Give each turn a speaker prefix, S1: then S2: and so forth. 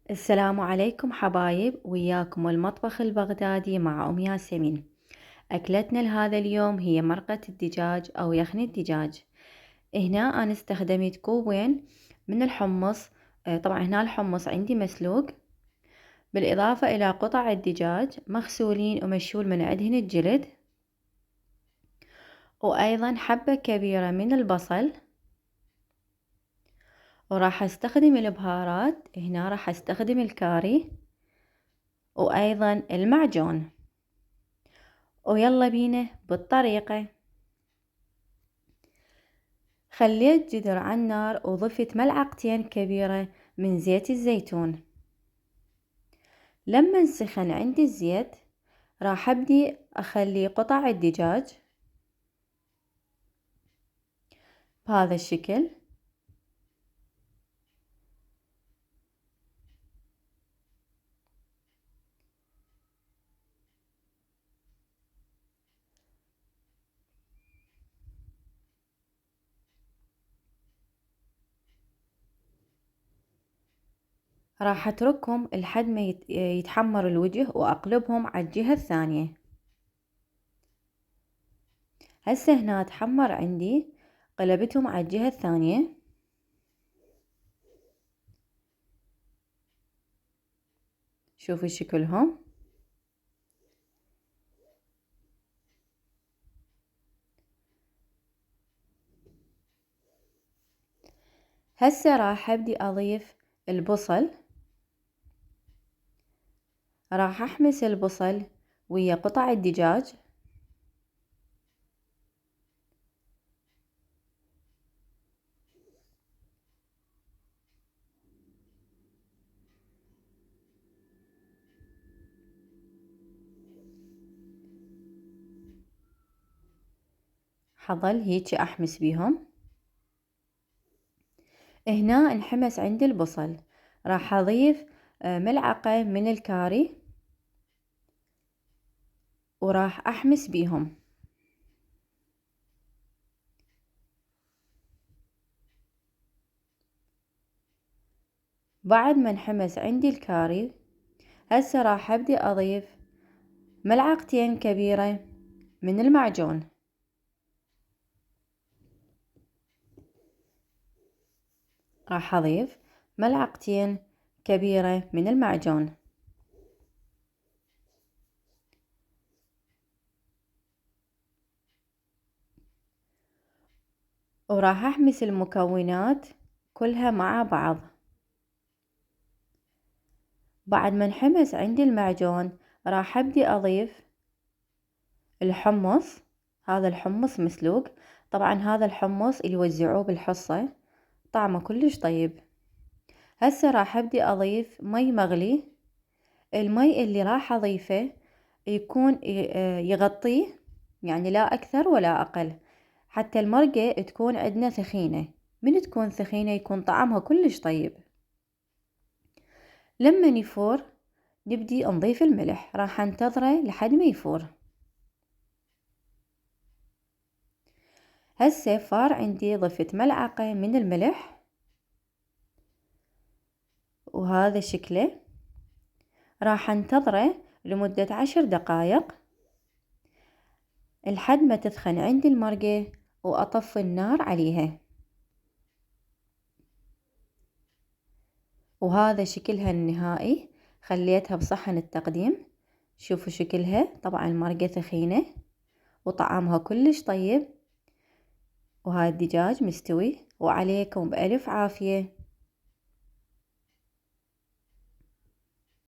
S1: السلام عليكم حبايب، وياكم المطبخ البغدادي مع أم ياسمين. أكلتنا لهذا اليوم هي مرقة الدجاج أو يخني الدجاج. هنا أنا استخدمت كوبين من الحمص. طبعا هنا الحمص عندي مسلوق، بالإضافة إلى قطع الدجاج مغسولين ومشول من عندهن الجلد، وأيضا حبة كبيرة من البصل. وراح استخدم البهارات، هنا راح استخدم الكاري وأيضا المعجون. ويلا بينا بالطريقة. خليت جدر على النار وضفت ملعقتين كبيرة من زيت الزيتون. لما انسخن عندي الزيت راح ابدي اخلي قطع الدجاج بهذا الشكل. راح اتركهم لحد ما يتحمر الوجه واقلبهم على الجهة الثانية. هسه هنا تحمر عندي، قلبتهم على الجهة الثانية. شوفوا شكلهم. هسه راح ابدي اضيف البصل. راح احمس البصل ويا قطع الدجاج. حظل هيك احمس بيهم. هنا انحمس عندي البصل، راح اضيف ملعقة من الكاري وراح احمس بيهم. بعد ما انحمس عندي الكاري هسه راح ابدي اضيف ملعقتين كبيرة من المعجون. راح اضيف ملعقتين كبيرة من المعجون. وراح احمس المكونات كلها مع بعض. بعد ما انحمس عندي المعجون راح ابدي اضيف الحمص. هذا الحمص مسلوق، طبعا هذا الحمص اللي يوزعوه بالحصة، طعمه كلش طيب. هسه راح ابدي اضيف مي مغلي. المي اللي راح اضيفه يكون يغطيه، يعني لا اكثر ولا اقل، حتى المرقة تكون عندنا ثخينة. من تكون ثخينة يكون طعمها كلش طيب. لما يفور نبدي نضيف الملح، راح انتظره لحد ما يفور. هسه فار عندي، ضفت ملعقة من الملح وهذا شكله. راح انتظره لمدة 10 دقايق لحد ما تثخن عندي المرقة وأطفي النار عليها. وهذا شكلها النهائي. خليتها بصحن التقديم. شوفوا شكلها، طبعا المرقة ثخينة وطعمها كلش طيب. وهذا الدجاج مستوي، وعليكم بألف عافية.